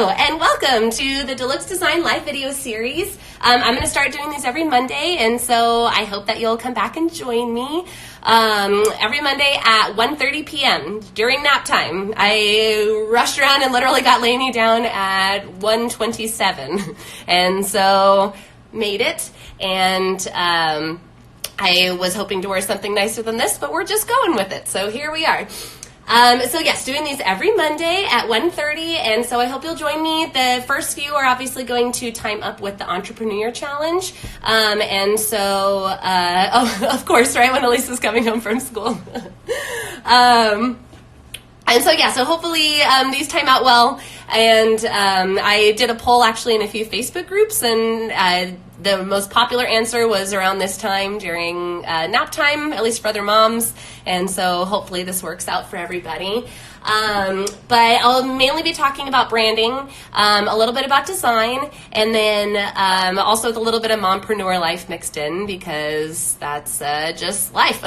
Hello, and welcome to the Deluxe Design live video series. I'm going to start doing these every Monday, and so I hope that you'll come back and join me every Monday at 1:30 p.m. during nap time. I rushed around and literally got Lainey down at 1:27, and so made it, and I was hoping to wear something nicer than this, but we're just going with it, so here we are. So yes, doing these every Monday at 1:30, and so I hope you'll join me. The first few are obviously going to time up with the Entrepreneur Challenge, and so, of course, right when Elisa's coming home from school. And so, yeah, so hopefully these time out well, and I did a poll actually in a few Facebook groups, and the most popular answer was around this time during nap time, at least for other moms, and so hopefully this works out for everybody. But I'll mainly be talking about branding, a little bit about design, and then also with a little bit of mompreneur life mixed in, because that's just life.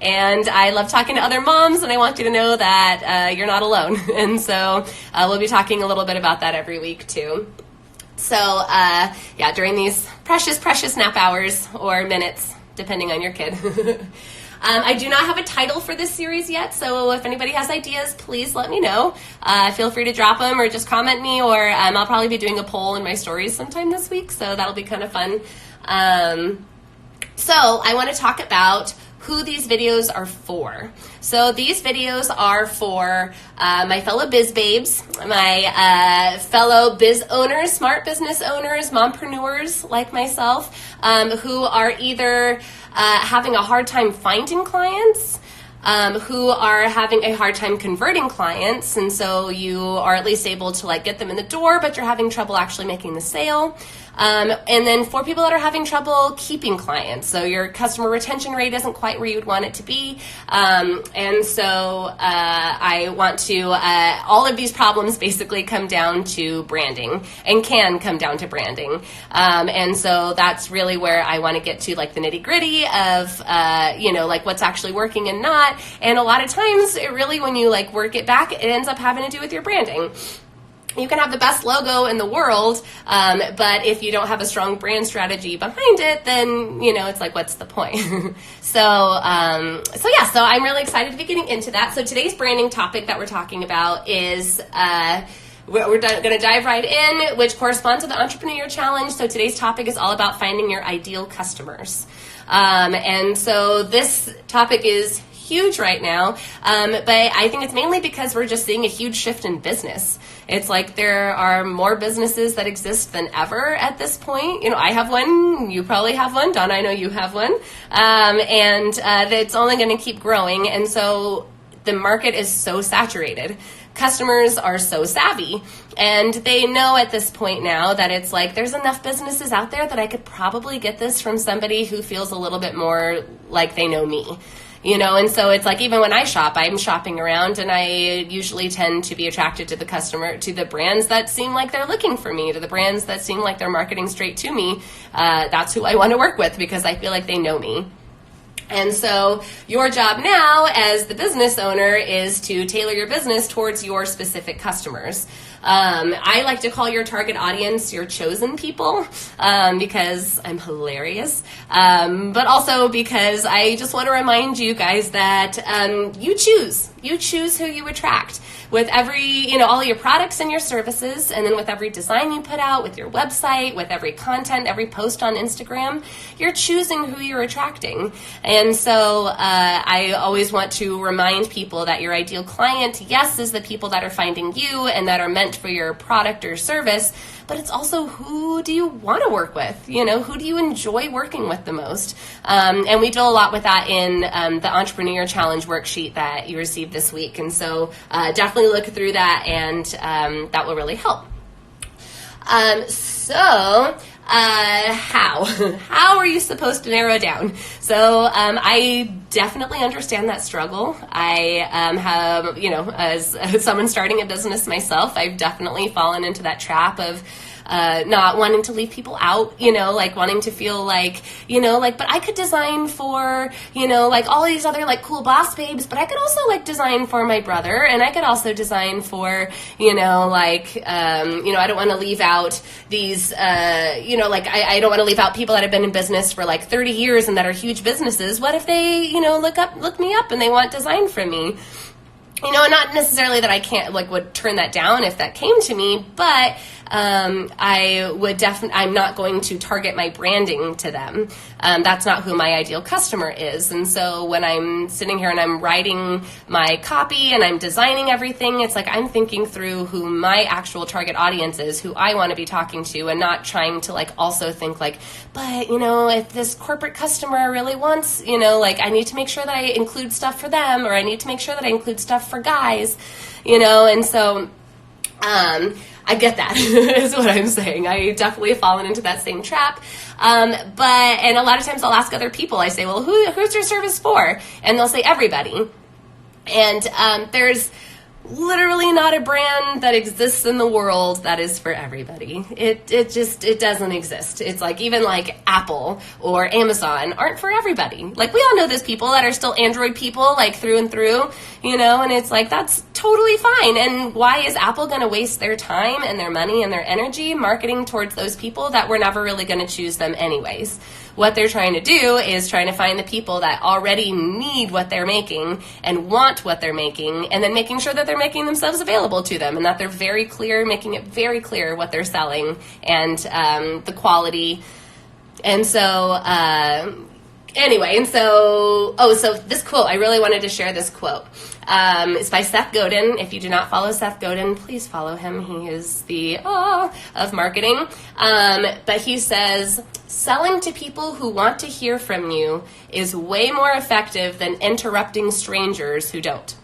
And I love talking to other moms, and I want you to know that you're not alone. And so we'll be talking a little bit about that every week too. So yeah, during these precious nap hours or minutes, depending on your kid. I do not have a title for this series yet, so if anybody has ideas, please let me know. Feel free to drop them or just comment me, or I'll probably be doing a poll in my stories sometime this week, so that'll be kind of fun. So I want to talk about who these videos are for. So these videos are for my fellow biz babes, my fellow biz owners, smart business owners, mompreneurs like myself, who are either having a hard time finding clients, who are having a hard time converting clients, and so you are at least able to like get them in the door, but you're having trouble actually making the sale. And then for people that are having trouble keeping clients, so your customer retention rate isn't quite where you would want it to be, and so I want to, all of these problems basically come down to branding, and can come down to branding, and so that's really where I want to get to, like the nitty gritty of, you know, like what's actually working and not, and a lot of times it really, when you like work it back, it ends up having to do with your branding. You can have the best logo in the world, but if you don't have a strong brand strategy behind it, then, you know, it's like, what's the point? So yeah, so I'm really excited to be getting into that. So today's branding topic that we're talking about is, we're going to dive right in, which corresponds to the Entrepreneur Challenge. So today's topic is all about finding your ideal customers. And so this topic is huge right now, but I think it's mainly because we're just seeing a huge shift in business. It's like there are more businesses that exist than ever at this point. You know, I have one, you probably have one, Donna, I know you have one, and it's only going to keep growing, and so the market is so saturated. Customers are so savvy, and they know at this point now that it's like there's enough businesses out there that I could probably get this from somebody who feels a little bit more like they know me. You know, and so it's like even when I shop, I'm shopping around, and I usually tend to be attracted to the customer, to the brands that seem like they're looking for me, to the brands that seem like they're marketing straight to me. That's who I want to work with because I feel like they know me. And so your job now as the business owner is to tailor your business towards your specific customers. I like to call your target audience your chosen people, because I'm hilarious, but also because I just want to remind you guys that you choose who you attract. With every, you know, all your products and your services, and then with every design you put out, with your website, with every content, every post on Instagram, you're choosing who you're attracting. And so I always want to remind people that your ideal client, yes, is the people that are finding you and that are meant for your product or service, but it's also who do you want to work with? You know, who do you enjoy working with the most? And we do a lot with that in the Entrepreneur Challenge worksheet that you received this week. And so definitely look through that, and that will really help. How are you supposed to narrow down? So I definitely understand that struggle. I have, you know, as someone starting a business myself, I've definitely fallen into that trap of not wanting to leave people out, like wanting to feel like, but I could design for, like all these other like cool boss babes, but I could also like design for my brother, and I could also design for, I don't want to leave out these, I don't want to leave out people that have been in business for like 30 years and that are huge businesses. What if they, look me up and they want design from me? Not necessarily that I can't would turn that down if that came to me, but I would I'm not going to target my branding to them. That's not who my ideal customer is. And so when I'm sitting here and I'm writing my copy and I'm designing everything, it's like I'm thinking through who my actual target audience is, who I want to be talking to, and not trying to also think but if this corporate customer really wants, I need to make sure that I include stuff for them, or I need to make sure that I include stuff for guys, and so I get that is what I'm saying. I definitely have fallen into that same trap. And a lot of times I'll ask other people, I say, well, who's your service for? And they'll say everybody. And there's literally not a brand that exists in the world that is for everybody. It doesn't exist. It's even Apple or Amazon aren't for everybody. We all know those people that are still Android people through and through, and it's that's totally fine. And why is Apple going to waste their time and their money and their energy marketing towards those people that were never really going to choose them anyways? What they're trying to do is trying to find the people that already need what they're making and want what they're making, and then making sure that they're making themselves available to them, and that they're very clear, making it very clear what they're selling and the quality. And so so this quote, I really wanted to share this quote. It's by Seth Godin. If you do not follow Seth Godin, please follow him. He is the of marketing. But he says, selling to people who want to hear from you is way more effective than interrupting strangers who don't.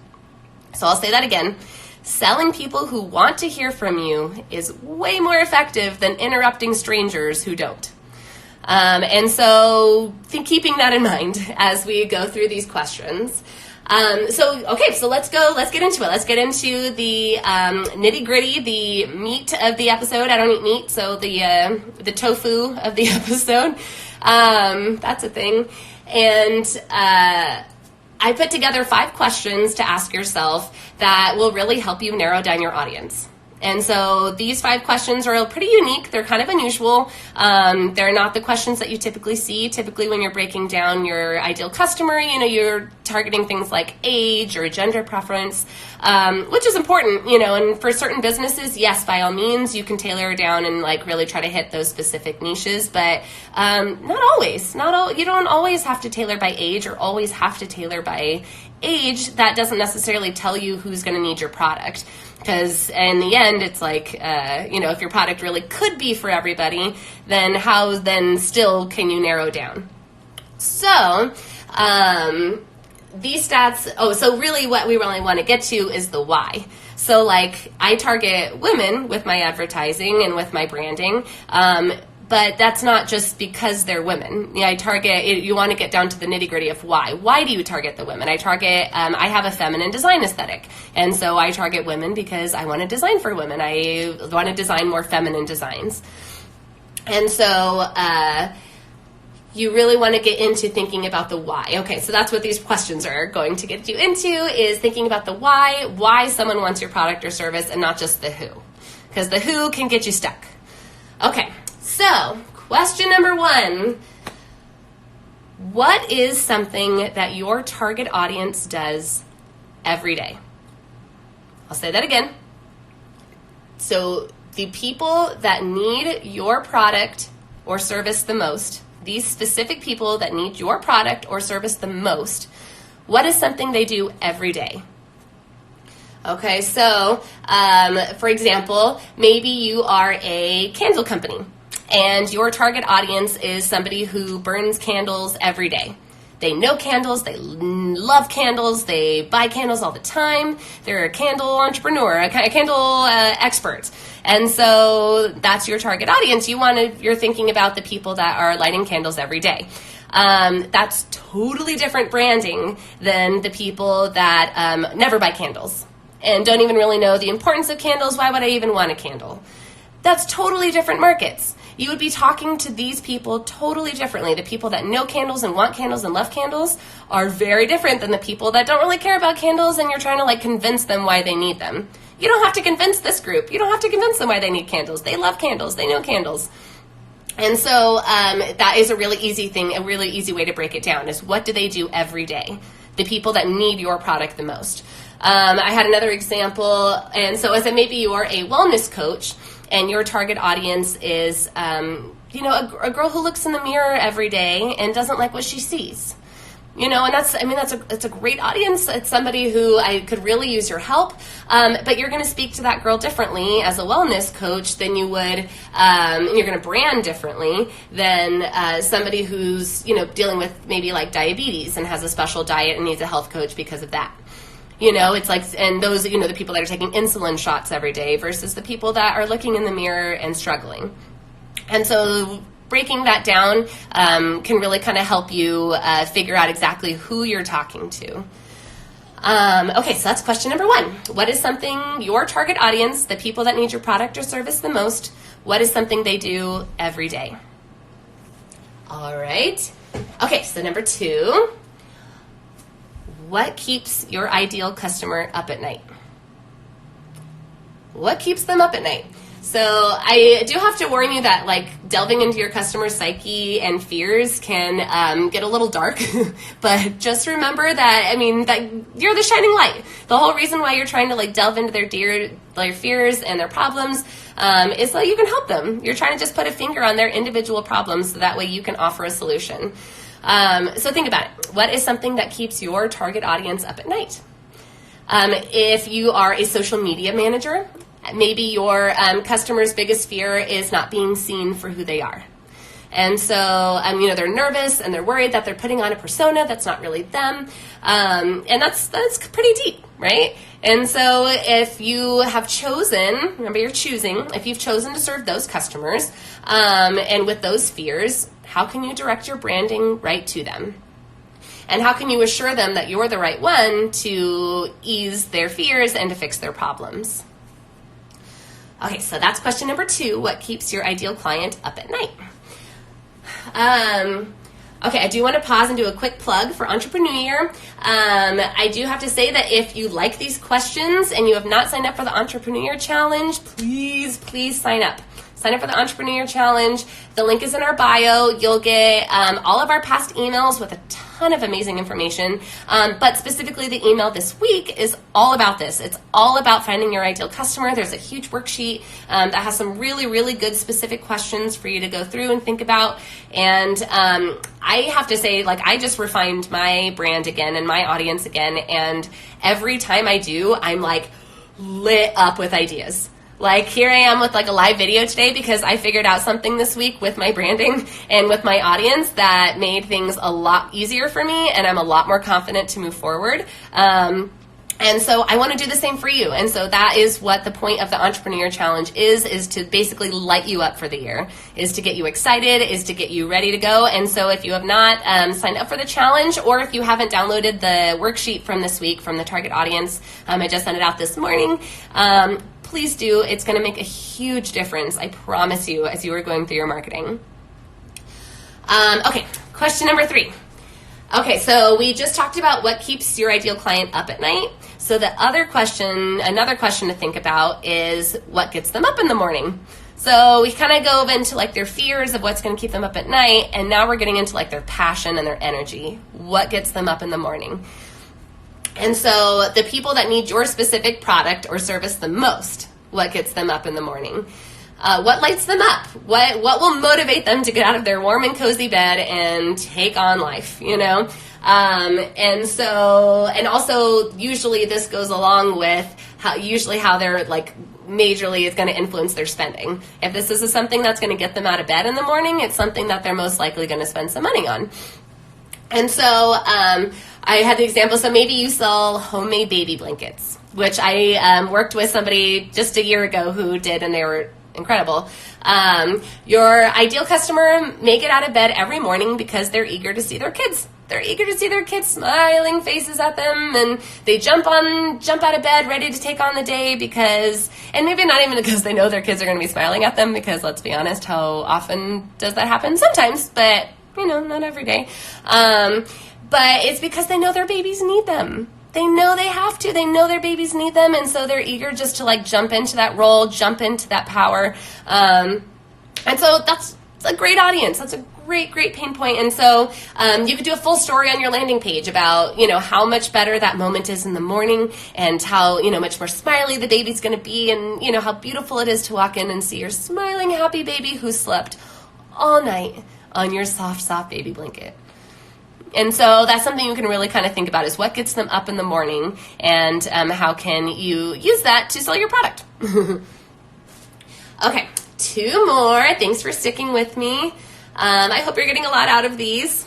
So I'll say that again. Selling people who want to hear from you is way more effective than interrupting strangers who don't. And so keeping that in mind as we go through these questions. So let's get into it. Let's get into the nitty gritty, the meat of the episode. I don't eat meat, so the tofu of the episode. That's a thing. And I put together 5 questions to ask yourself that will really help you narrow down your audience. And so these 5 questions are pretty unique. They're kind of unusual. They're not the questions that you typically see. Typically when you're breaking down your ideal customer, you're targeting things like age or gender preference, which is important, and for certain businesses, yes, by all means, you can tailor down and really try to hit those specific niches, but not always. You don't always have to tailor by age or always have to tailor by age. That doesn't necessarily tell you who's going to need your product. Because in the end, it's if your product really could be for everybody, then how then still can you narrow down? So these stats, so really what we really want to get to is the why. So I target women with my advertising and with my branding, but that's not just because they're women. You want to get down to the nitty gritty of why. Why do you target the women? I have a feminine design aesthetic. And so I target women because I want to design for women. I want to design more feminine designs. And so you really want to get into thinking about the why. Okay, so that's what these questions are going to get you into, is thinking about the why someone wants your product or service, and not just the who. Because the who can get you stuck. Okay. So, question number 1, what is something that your target audience does every day? I'll say that again. So, the people that need your product or service the most, these specific people that need your product or service the most, what is something they do every day? Okay, so, for example, maybe you are a candle company, and your target audience is somebody who burns candles every day. They know candles, they love candles, they buy candles all the time. They're a candle entrepreneur, a candle expert. And so that's your target audience. You're thinking about the people that are lighting candles every day. That's totally different branding than the people that never buy candles and don't even really know the importance of candles. Why would I even want a candle? That's totally different markets. You would be talking to these people totally differently. The people that know candles and want candles and love candles are very different than the people that don't really care about candles and you're trying to like convince them why they need them. You don't have to convince this group. You don't have to convince them why they need candles. They love candles. They know candles. And so that is a really easy thing, a really easy way to break it down is what do they do every day? The people that need your product the most. I had another example, and so as maybe you're a wellness coach and your target audience is, a girl who looks in the mirror every day and doesn't like what she sees. And that's a great audience. It's somebody who I could really use your help. But you're going to speak to that girl differently as a wellness coach than you would, and you're going to brand differently than somebody who's, dealing with maybe like diabetes and has a special diet and needs a health coach because of that. It's like, and those, the people that are taking insulin shots every day versus the people that are looking in the mirror and struggling. And so breaking that down can really kind of help you figure out exactly who you're talking to. Okay, so that's question number 1. What is something your target audience, the people that need your product or service the most, what is something they do every day? All right. Okay, so number 2, what keeps your ideal customer up at night? What keeps them up at night? So I do have to warn you that like delving into your customer psyche and fears can get a little dark, but just remember that, that you're the shining light. The whole reason why you're trying to like delve into their fears and their problems is so you can help them. You're trying to just put a finger on their individual problems so that way you can offer a solution. So think about it. What is something that keeps your target audience up at night? If you are a social media manager, maybe your customer's biggest fear is not being seen for who they are. And so, they're nervous and they're worried that they're putting on a persona that's not really them. And that's pretty deep, right? And so if you have chosen, remember you're choosing, if you've chosen to serve those customers and with those fears, how can you direct your branding right to them? And how can you assure them that you're the right one to ease their fears and to fix their problems? Okay, so that's question number 2. What keeps your ideal client up at night? Okay, I do want to pause and do a quick plug for Entrepreneur Year. I do have to say that if you like these questions and you have not signed up for the Entrepreneur Challenge, please sign up. Sign up for the Entrepreneur Challenge. The link is in our bio. You'll get all of our past emails with a ton of amazing information. But specifically the email this week is all about this. It's all about finding your ideal customer. There's a huge worksheet that has some really, really good specific questions for you to go through and think about. And I have to say, I just refined my brand again and my audience again. And every time I do, I'm lit up with ideas. Here I am with a live video today because I figured out something this week with my branding and with my audience that made things a lot easier for me, and I'm a lot more confident to move forward. And so I want to do the same for you. And so that is what the point of the Entrepreneur Challenge is to basically light you up for the year, is to get you excited, is to get you ready to go. And so if you have not signed up for the challenge, or if you haven't downloaded the worksheet from this week from the target audience, I just sent it out this morning. Please do. It's going to make a huge difference, I promise you, as you are going through your marketing. Okay, question number 3. Okay, so we just talked about what keeps your ideal client up at night. So another question to think about is what gets them up in the morning. So we kind of go into their fears of what's going to keep them up at night, and now we're getting into their passion and their energy. What gets them up in the morning? And so the people that need your specific product or service the most, what gets them up in the morning? What lights them up? What will motivate them to get out of their warm and cozy bed and take on life, And also usually this goes along with how they're majorly is going to influence their spending. If this is something that's going to get them out of bed in the morning, it's something that they're most likely going to spend some money on. And so I had the example, so maybe you sell homemade baby blankets, which I worked with somebody just a year ago who did, and they were incredible. Your ideal customer may get out of bed every morning because they're eager to see their kids. They're eager to see their kids' smiling faces at them, and they jump out of bed ready to take on the day because, and maybe not even because they know their kids are going to be smiling at them, because let's be honest, how often does that happen? Sometimes, but not every day. But it's because they know their babies need them. They know they have to. They know their babies need them, and so they're eager just to like jump into that role, jump into that power. And so that's a great audience. That's a great pain point. And so you could do a full story on your landing page about, how much better that moment is in the morning, and how, much more smiley the baby's going to be, and, how beautiful it is to walk in and see your smiling, happy baby who slept all night on your soft baby blanket. And so that's something you can really kind of think about, is what gets them up in the morning, and how can you use that to sell your product. Okay, 2 more. Thanks for sticking with me. I hope you're getting a lot out of these.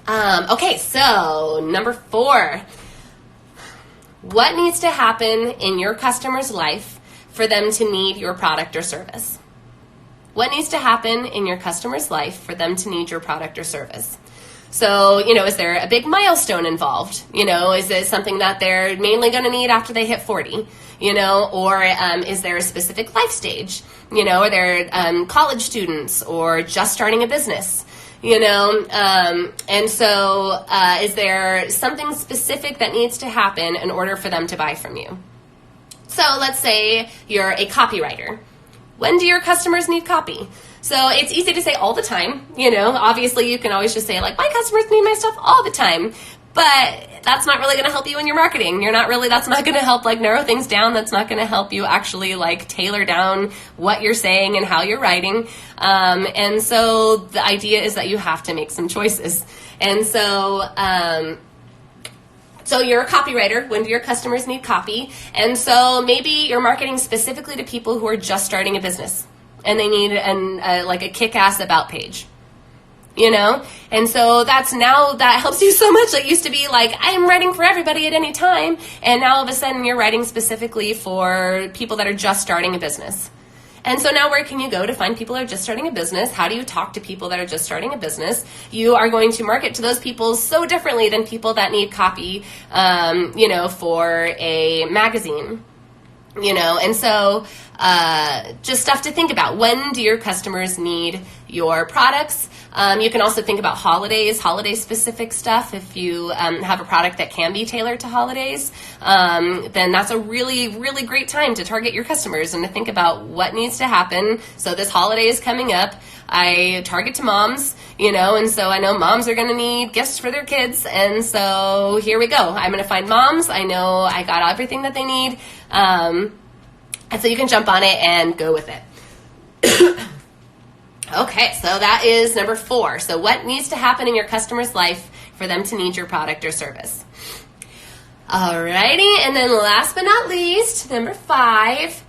Okay, so number 4. What needs to happen in your customer's life for them to need your product or service? What needs to happen in your customer's life for them to need your product or service? So, is there a big milestone involved? Is it something that they're mainly going to need after they hit 40? Or is there a specific life stage? Are there college students or just starting a business? And so is there something specific that needs to happen in order for them to buy from you? So let's say you're a copywriter. When do your customers need copy? So it's easy to say all the time, obviously you can always just say like, my customers need my stuff all the time, but that's not really going to help you in your marketing. That's not going to help like narrow things down. That's not going to help you actually like tailor down what you're saying and how you're writing. And so the idea is that you have to make some choices. And so, so you're a copywriter. When do your customers need copy? And so maybe you're marketing specifically to people who are just starting a business, and they need like a kick-ass about page, And so that helps you so much. It used to be like, I am writing for everybody at any time. And now all of a sudden you're writing specifically for people that are just starting a business. And so now where can you go to find people that are just starting a business? How do you talk to people that are just starting a business? You are going to market to those people so differently than people that need copy, for a magazine. And so just stuff to think about. When do your customers need your products? You can also think about holiday-specific stuff. If you have a product that can be tailored to holidays, then that's a really, really great time to target your customers and to think about what needs to happen. So this holiday is coming up. I target to moms, and so I know moms are going to need gifts for their kids. And so here we go. I'm going to find moms. I know I got everything that they need. And so you can jump on it and go with it. Okay, so that is number 4. So what needs to happen in your customer's life for them to need your product or service? Alrighty, and then last but not least, number 5.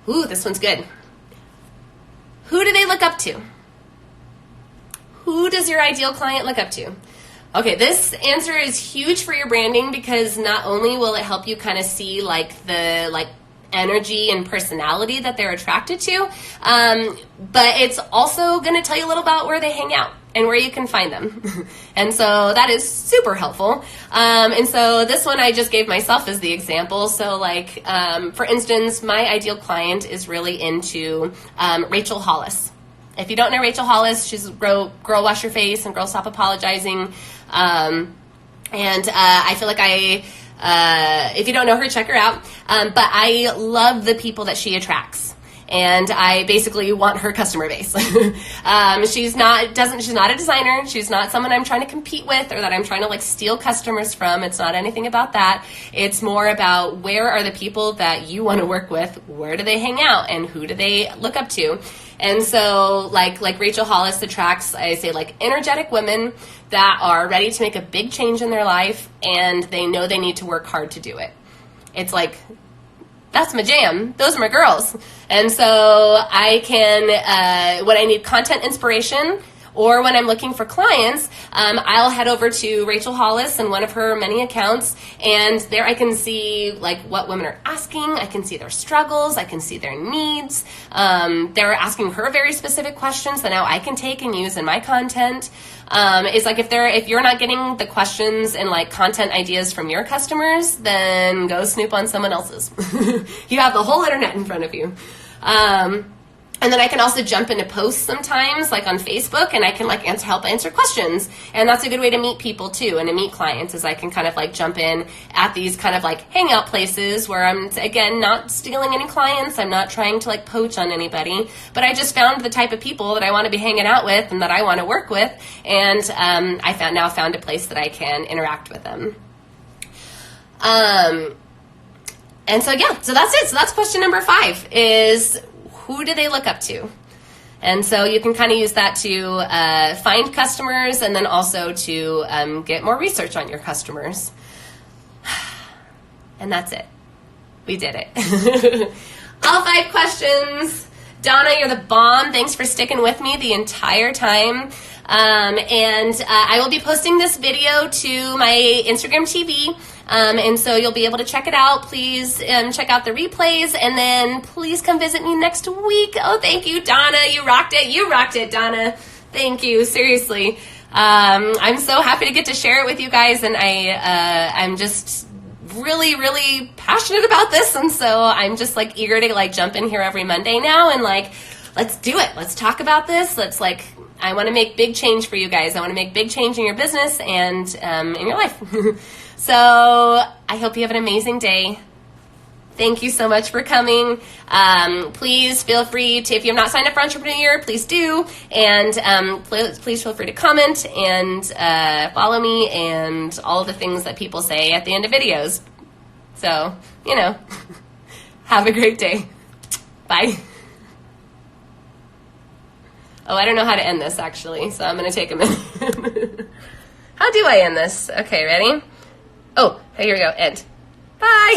Ooh, this one's good. Who do they look up to? Who does your ideal client look up to? Okay, this answer is huge for your branding, because not only will it help you kind of see like the energy and personality that they're attracted to, but it's also going to tell you a little about where they hang out and where you can find them. And so that is super helpful. And so this one I just gave myself as the example. So like, for instance, my ideal client is really into Rachel Hollis. If you don't know Rachel Hollis, she's Girl Wash Your Face and Girl Stop Apologizing. And I feel like if you don't know her, check her out. But I love the people that she attracts. And I basically want her customer base. She's not a designer. She's not someone I'm trying to compete with or that I'm trying to like steal customers from. It's not anything about that. It's more about where are the people that you want to work with? Where do they hang out? And who do they look up to? And so like Rachel Hollis attracts, I say, like energetic women that are ready to make a big change in their life, and they know they need to work hard to do it. It's like, that's my jam. Those are my girls. And so I can, when I need content inspiration, Or when I'm looking for clients, I'll head over to Rachel Hollis and one of her many accounts, and there I can see like what women are asking. I can see their struggles. I can see their needs. They're asking her very specific questions that now I can take and use in my content. It's like if you're not getting the questions and like content ideas from your customers, then go snoop on someone else's. You have the whole internet in front of you. And then I can also jump into posts sometimes, like on Facebook, and I can like help answer questions. And that's a good way to meet people too, and to meet clients, is I can kind of like jump in at these kind of like hangout places where I'm, again, not stealing any clients. I'm not trying to like poach on anybody, but I just found the type of people that I want to be hanging out with and that I want to work with. And I now found a place that I can interact with them. And so, yeah, so that's it. So that's question number 5 is, who do they look up to? And so you can kind of use that to find customers, and then also to get more research on your customers. And that's it. We did it. All 5 questions. Donna, you're the bomb. Thanks for sticking with me the entire time. And I will be posting this video to my Instagram TV. And so you'll be able to check it out. Please check out the replays, and then please come visit me next week. Oh, thank you, Donna. You rocked it. You rocked it, Donna. Thank you. Seriously. I'm so happy to get to share it with you guys, and I'm just really, really passionate about this, and so I'm just like eager to like jump in here every Monday now and like, let's do it. Let's talk about this. I want to make big change for you guys. I want to make big change in your business and in your life. So I hope you have an amazing day. Thank you so much for coming. Please feel free to, if you have not signed up for Entrepreneur, please do. And please feel free to comment and follow me and all the things that people say at the end of videos. So, have a great day. Bye. Oh, I don't know how to end this, actually, so I'm going to take a minute. How do I end this? Okay, ready? Oh, here we go. End. Bye.